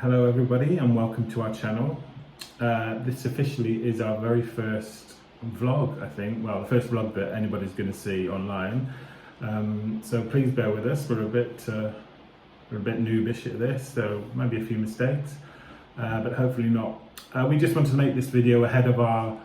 Hello everybody and welcome to our channel. This officially is our very first vlog, I think. Well, the first vlog that anybody's going to see online. So please bear with us. We're a bit noobish at this, so maybe a few mistakes, but hopefully not. We just want to make this video ahead of our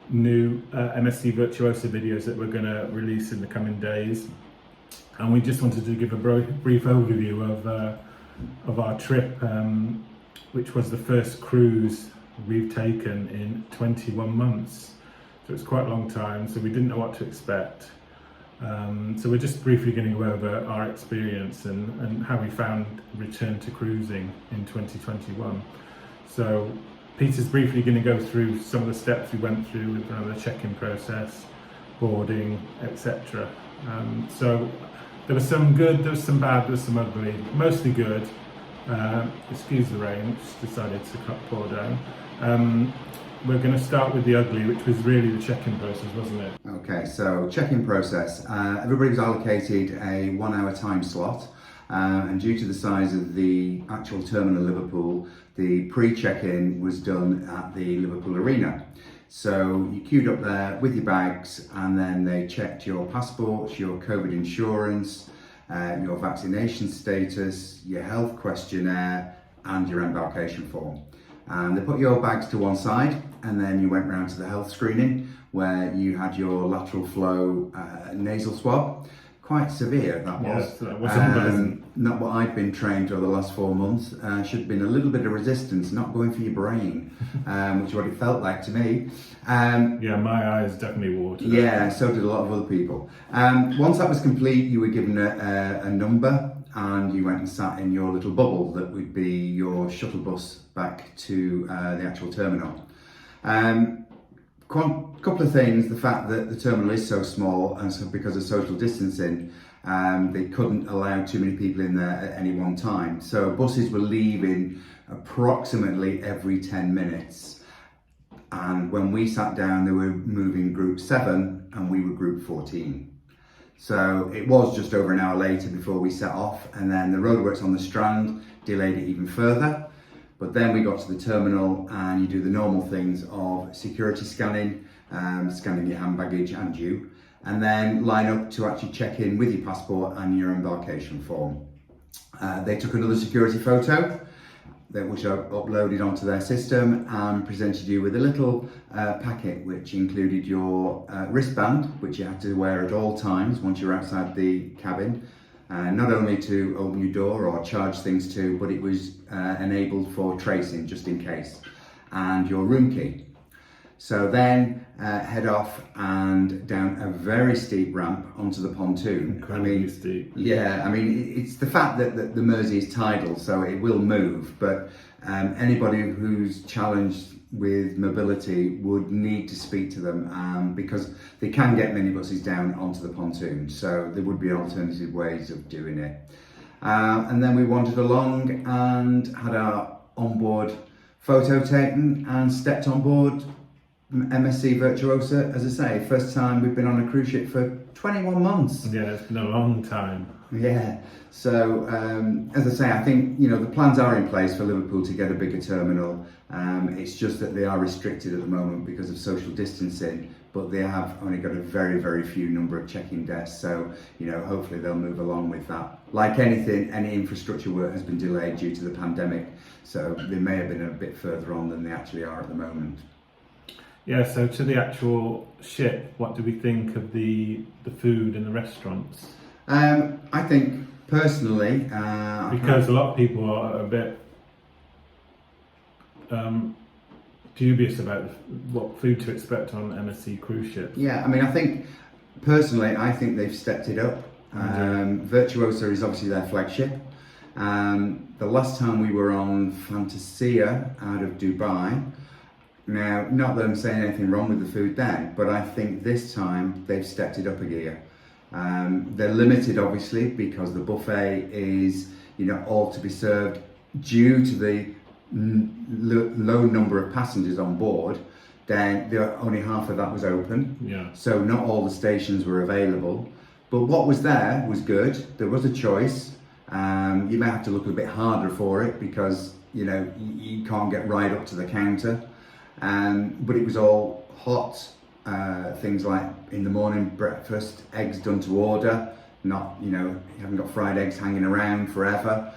new MSC Virtuosa videos that we're going to release in the coming days, and we just wanted to give a brief overview of our trip, which was the first cruise we've taken in 21 months. So it's quite a long time, so we didn't know what to expect. So we're just briefly going to go over our experience and how we found return to cruising in 2021. So Peter's briefly going to go through some of the steps we went through with the check-in process, boarding, etc. So there was some good, there was some bad, there was some ugly, mostly good. Excuse the rain, just decided to pour down. We're going to start with the ugly, which was really the check-in process, wasn't it? Okay, so check-in process. Everybody was allocated a 1 hour time slot, and due to the size of the actual terminal Liverpool, the pre-check-in was done at the Liverpool Arena. So you queued up there with your bags, and then they checked your passports, your COVID insurance, your vaccination status, your health questionnaire, and your embarkation form. And they put your bags to one side, and then you went round to the health screening where you had your lateral flow nasal swab. Quite severe, that was. Yes, that was unpleasant. Not what I'd been trained over the last 4 months. Should have been a little bit of resistance, not going for your brain, which is what it felt like to me. Yeah, my eyes definitely watered. Yeah, so did a lot of other people. Once that was complete, you were given a number, and you went and sat in your little bubble that would be your shuttle bus back to the actual terminal. Couple of things: the fact that the terminal is so small, and so because of social distancing, they couldn't allow too many people in there at any one time. So buses were leaving approximately every 10 minutes. And when we sat down, they were moving group 7 and we were group 14. So it was just over an hour later before we set off, and then the roadworks on the Strand delayed it even further. But then we got to the terminal, and you do the normal things of security scanning, scanning your hand baggage and you, and then line up to actually check in with your passport and your embarkation form. They took another security photo, which I uploaded onto their system, and presented you with a little packet which included your wristband, which you had to wear at all times once you're outside the cabin. Not only to open your door or charge things to, but it was enabled for tracing just in case, and your room key. So then head off and down a very steep ramp onto the pontoon. Incredibly steep. Yeah, I mean, it's the fact that the Mersey is tidal, so it will move, but anybody who's challenged with mobility would need to speak to them, because they can get minibuses down onto the pontoon, so there would be alternative ways of doing it. And then we wandered along and had our onboard photo taken and stepped on board MSC Virtuosa. As I say, first time we've been on a cruise ship for 21 months. Yeah, it's been a long time. Yeah, so as I say, I think the plans are in place for Liverpool to get a bigger terminal. It's just that they are restricted at the moment because of social distancing, but they have only got a very, very few number of check-in desks, so hopefully they'll move along with that. Like anything, any infrastructure work has been delayed due to the pandemic, so they may have been a bit further on than they actually are at the moment. Yeah, so to the actual ship, what do we think of the food and the restaurants? I think personally, because a lot of people are a bit dubious about what food to expect on MSC cruise ships. Yeah, I mean, I think they've stepped it up. Virtuosa is obviously their flagship. The last time we were on Fantasia out of Dubai. Now, not that I'm saying anything wrong with the food then, but I think this time they've stepped it up a gear. They're limited, obviously, because the buffet is, all to be served due to the low number of passengers on board. Then only half of that was open. Yeah. So not all the stations were available. But what was there was good. There was a choice. You may have to look a bit harder for it because you know, you can't get right up to the counter. But it was all hot, things like in the morning breakfast, eggs done to order, not, you know, you haven't got fried eggs hanging around forever.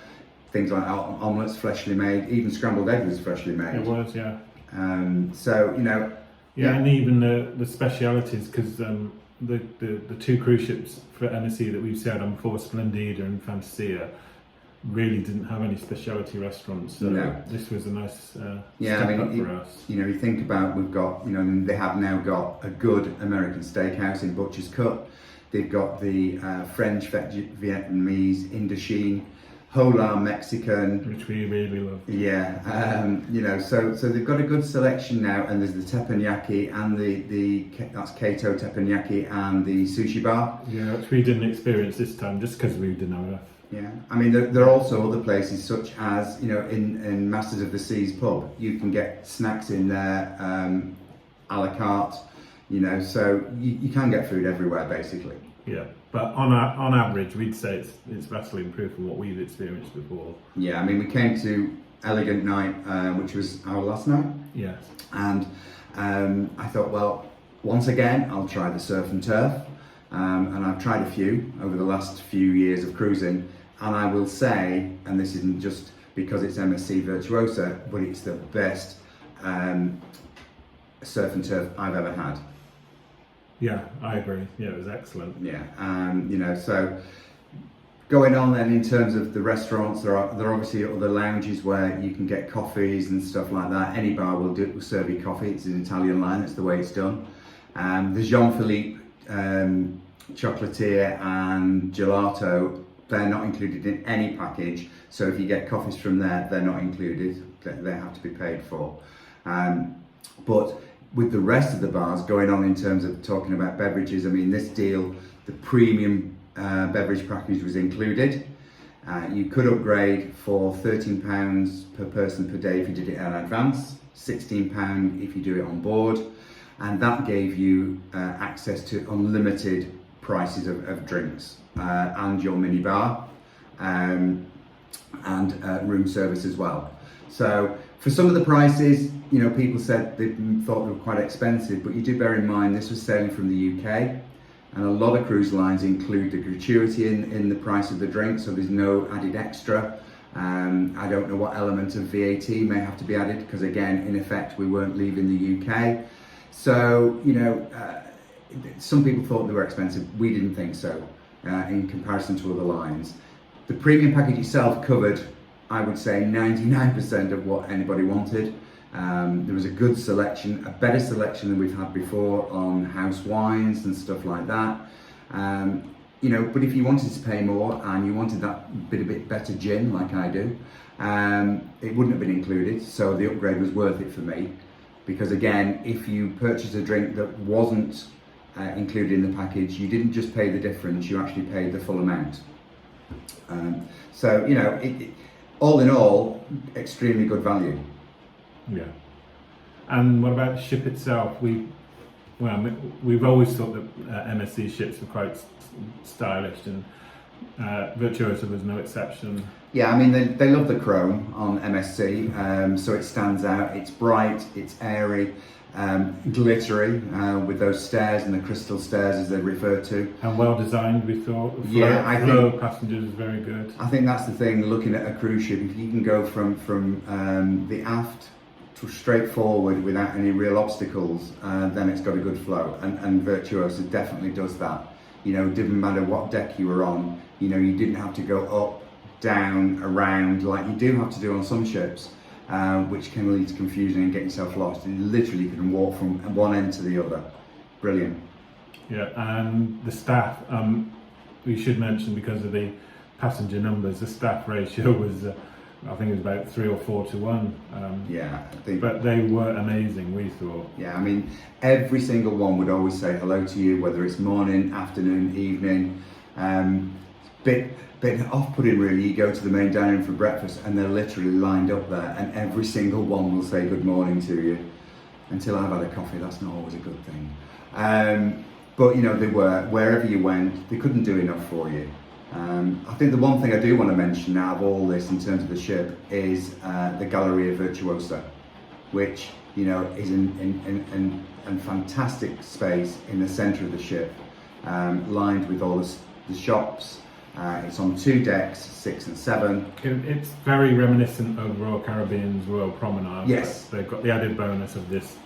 Things like omelettes, freshly made, even scrambled egg was freshly made. It was, yeah. So, you know. Yeah, and even the specialities, because the two cruise ships for MSC that we've sailed on before, Splendida and Fantasia, really didn't have any specialty restaurants. So No. this was a nice Yeah, step I mean, up for us. you know, you think about, we've got, you know, they have now got a good American steakhouse in Butcher's Cut. They've got the French, Vietnamese, Indochine, Hola Mexican, Which we really love. yeah, you know, so they've got a good selection now, and there's the teppanyaki and that's Kato teppanyaki and the sushi bar. Yeah, which we didn't experience this time just because we didn't have enough. Yeah, I mean, there are also other places such as, you know, in Masters of the Seas pub, you can get snacks in there, a la carte, you know, so you can get food everywhere basically. Yeah, but on average, we'd say it's vastly improved from what we've experienced before. Yeah, I mean, we came to Elegant Night, which was our last night. Yes. And I thought, well, once again, I'll try the surf and turf. And I've tried a few over the last few years of cruising. And I will say, and this isn't just because it's MSC Virtuosa, but it's the best surf and turf I've ever had. Yeah, I agree. Yeah, it was excellent. Yeah, you know, so going on then in terms of the restaurants, there are obviously other lounges where you can get coffees and stuff like that. Any bar will serve you coffee. It's an Italian line, that's the way it's done. The Jean-Philippe chocolatier and gelato, they're not included in any package. So if you get coffees from there, they're not included. They have to be paid for. But with the rest of the bars going on in terms of talking about beverages, I mean, this deal, the premium beverage package was included. You could upgrade for £13 per person per day if you did it in advance, £16 if you do it on board, and that gave you access to unlimited prices of drinks and your mini bar and room service as well. So for some of the prices, you know, people said they thought they were quite expensive, but you do bear in mind this was sailing from the UK, and a lot of cruise lines include the gratuity in the price of the drink, so there's no added extra. I don't know what element of VAT may have to be added, because again, in effect, we weren't leaving the UK. So, you know, some people thought they were expensive. We didn't think so in comparison to other lines. The premium package itself covered, I would say, 99% of what anybody wanted. There was a good selection, a better selection than we've had before on house wines and stuff like that. You know, but if you wanted to pay more and you wanted that bit better gin, like I do, it wouldn't have been included. So the upgrade was worth it for me, because again, if you purchased a drink that wasn't included in the package, you didn't just pay the difference, you actually paid the full amount. So, you know, all in all, extremely good value. Yeah. And what about the ship itself? We've always thought that MSC ships were quite stylish, and Virtuosa was no exception. Yeah, I mean, they love the chrome on MSC, so it stands out. It's bright, it's airy, glittery, with those stairs and the crystal stairs as they're referred to. And well designed, we thought. The flow of passengers is very good. I think that's the thing, looking at a cruise ship, if you can go from the aft to straight forward without any real obstacles, then it's got a good flow, and Virtuosa definitely does that. You know, it didn't matter what deck you were on, you know, you didn't have to go up, down, around, like you do have to do on some ships, which can lead to confusion and get yourself lost. You literally can walk from one end to the other. Brilliant. Yeah, and the staff, we should mention, because of the passenger numbers, the staff ratio was, I think it was about 3 or 4 to 1. Yeah, I think. But they were amazing, we thought. Yeah, I mean, every single one would always say hello to you, whether it's morning, afternoon, evening. Bit off-putting really, you go to the main dining room for breakfast and they're literally lined up there, and every single one will say good morning to you. Until I've had a coffee, that's not always a good thing. But you know, they were, wherever you went, they couldn't do enough for you. I think the one thing I do want to mention out of all this in terms of the ship is the Galleria Virtuosa, which is in fantastic space in the centre of the ship, lined with all the shops. It's on 2 decks, 6 and 7. It's very reminiscent of Royal Caribbean's Royal Promenade. Yes. They've got the added bonus of this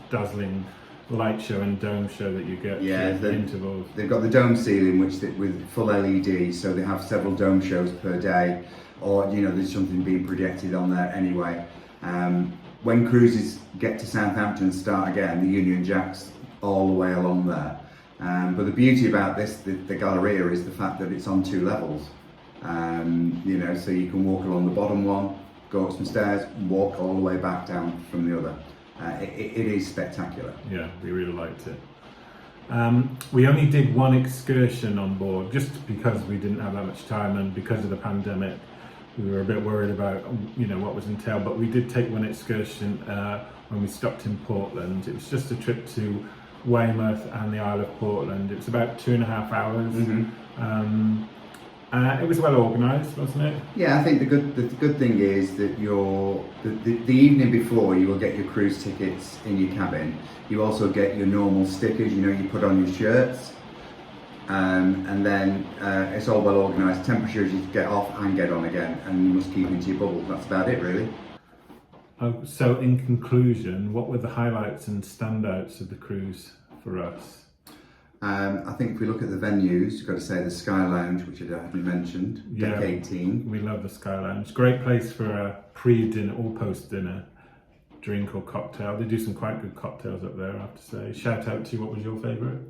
dazzling light show and dome show that you get through the intervals. They've got the dome ceiling, with full LED, so they have several dome shows per day, or there's something being projected on there anyway. When cruises get to Southampton and start again, the Union Jack's all the way along there. But the beauty about this, the Galleria, is the fact that it's on 2 levels. So you can walk along the bottom one, go up some stairs, and walk all the way back down from the other. It is spectacular. Yeah, we really liked it. We only did 1 excursion on board just because we didn't have that much time, and because of the pandemic we were a bit worried about what was entailed, but we did take 1 excursion when we stopped in Portland. It was just a trip to Weymouth and the Isle of Portland. It was about 2.5 hours. Mm-hmm. It was well organised, wasn't it? Yeah, I think the good thing is that the evening before, you will get your cruise tickets in your cabin. You also get your normal stickers, you put on your shirts, and then it's all well organised. Temperatures you get off and get on again, and you must keep into your bubble. That's about it, really. So in conclusion, what were the highlights and standouts of the cruise for us? I think if we look at the venues, you've got to say the Sky Lounge, which I haven't mentioned, Deck 18. We love the Sky Lounge. Great place for a pre-dinner or post-dinner drink or cocktail. They do some quite good cocktails up there, I have to say. Shout out to you, what was your favourite?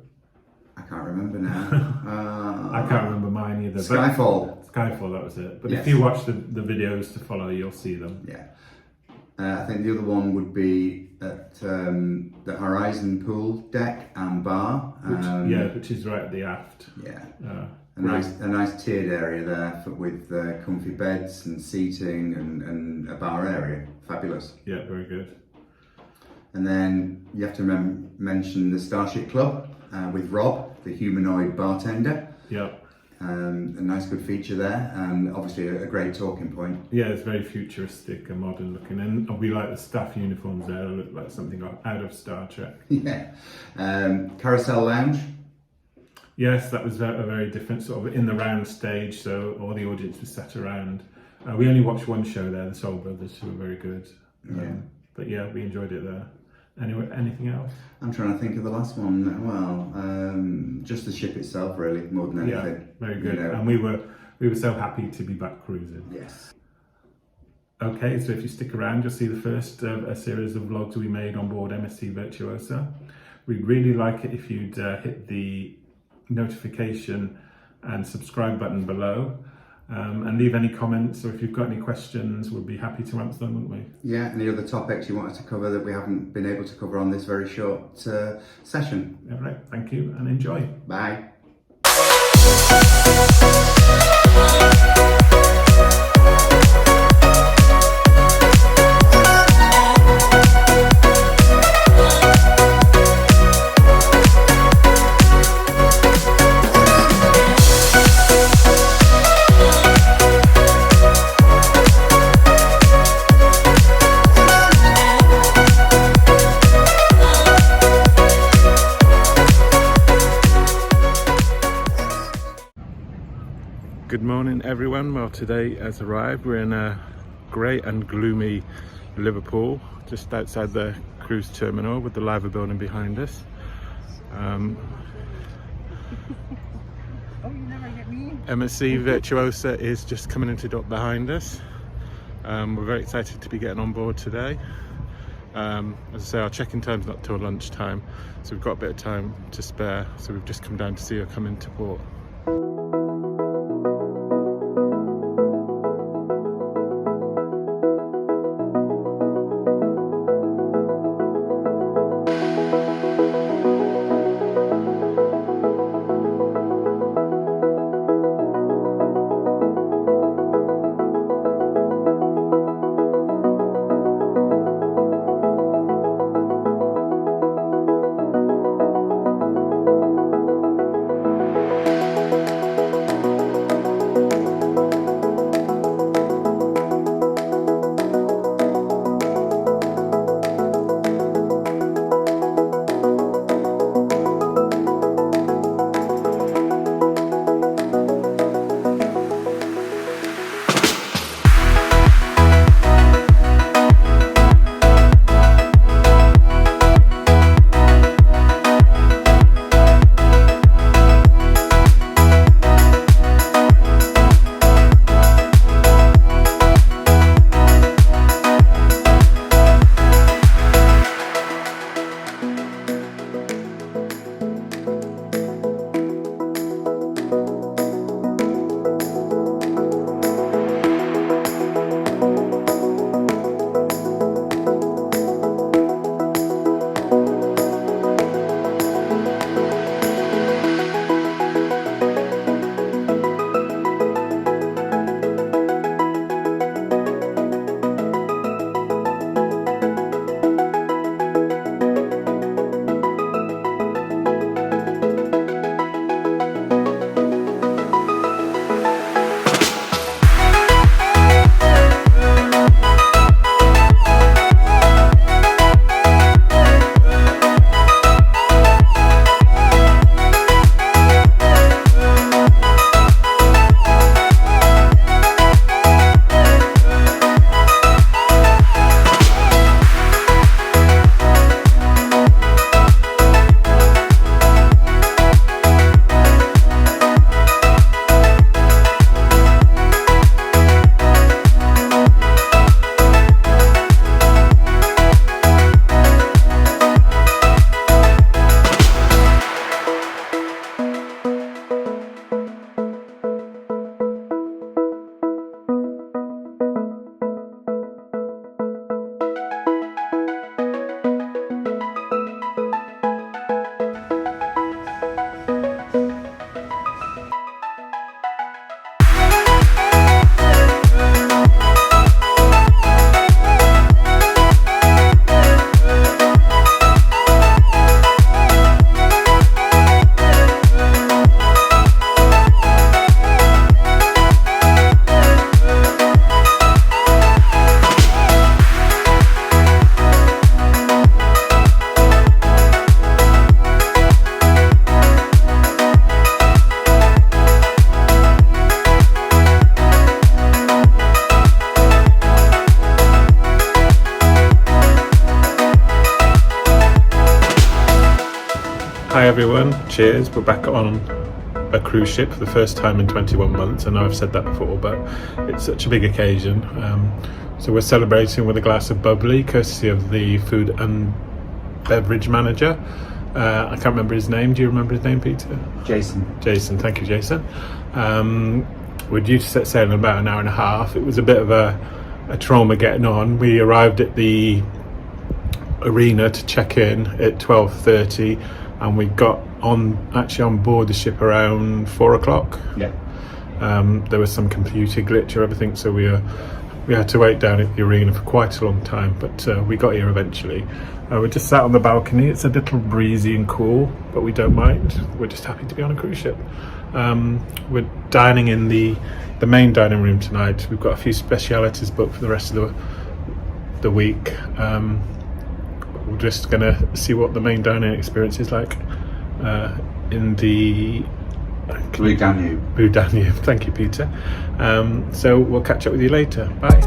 I can't remember now. I can't remember mine either. Skyfall. Skyfall, that was it. But Yes. if you watch the videos to follow, you'll see them. Yeah. I think the other one would be at the Horizon Pool deck and bar. Which is right at the aft. Yeah. A Right. nice tiered area there with comfy beds and seating and a bar area. Fabulous. Yeah, very good. And then you have to mention the Starship Club with Rob, the humanoid bartender. Yep. A nice good feature there, and obviously a great talking point. Yeah, it's very futuristic and modern looking, and we like the staff uniforms there. They look like something out of Star Trek. Yeah. Carousel Lounge. Yes, that was a very different sort of in the round stage, so all the audience was sat around. We only watched 1 show there, the Soul Brothers, who were very good. But yeah, we enjoyed it there. Anyway, anything else? I'm trying to think of the last one. Well, just the ship itself, really, more than anything. Yeah, very good. And we were so happy to be back cruising. Yes. Okay, so if you stick around, you'll see the first of a series of vlogs we made on board MSC Virtuosa. We'd really like it if you'd hit the notification and subscribe button below. And leave any comments, or if you've got any questions, we'll be happy to answer them, wouldn't we? Yeah, any other topics you want us to cover that we haven't been able to cover on this very short session. All right, thank you and enjoy. Bye. Good morning everyone. Well, today has arrived. We're in a grey and gloomy Liverpool, just outside the cruise terminal with the Liver building behind us. MSC Virtuosa is just coming into dock behind us. We're very excited to be getting on board today. As I say, our check-in time's not till lunchtime, so we've got a bit of time to spare, so we've just come down to see her come into port. everyone, cheers. We're back on a cruise ship for the first time in 21 months. I know I've said that before, but it's such a big occasion. So we're celebrating with a glass of bubbly, courtesy of the food and beverage manager. I can't remember his name. Do you remember his name, Peter? Jason. Jason, thank you, Jason. We're due to set sail in about an hour and a half. It was a bit of a trauma getting on. We arrived at the arena to check in at 12:30, and we got on board the ship around 4 o'clock. Yeah. There was some computer glitch or everything, so we had to wait down at the arena for quite a long time, but we got here eventually. We're just sat on the balcony. It's a little breezy and cool, but we don't mind. We're just happy to be on a cruise ship. We're dining in the main dining room tonight. We've got a few specialities booked for the rest of the week. We're just gonna see what the main dining experience is like in the Blue Danube. Blue Danube. Thank you, Peter. So we'll catch up with you later. Bye.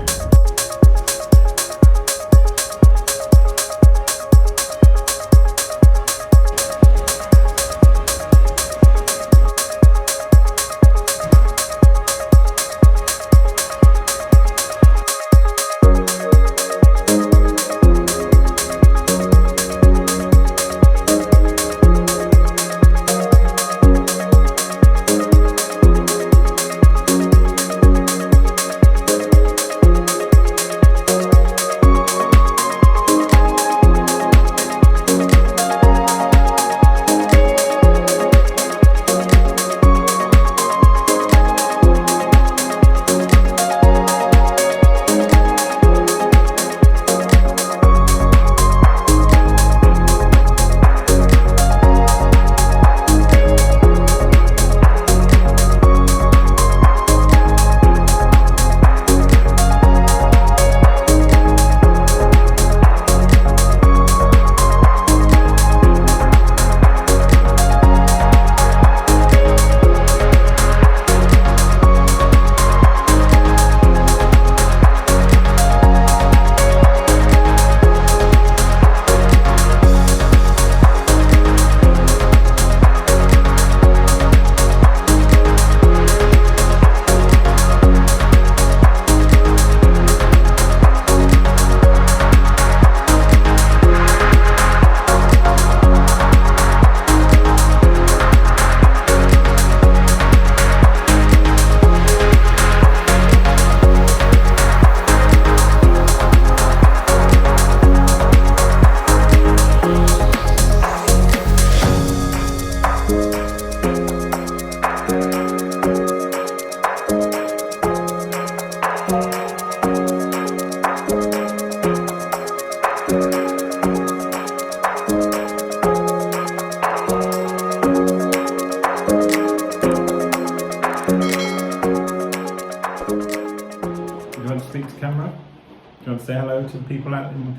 Speak to camera. Do you want to say hello to the people out in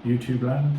YouTube land?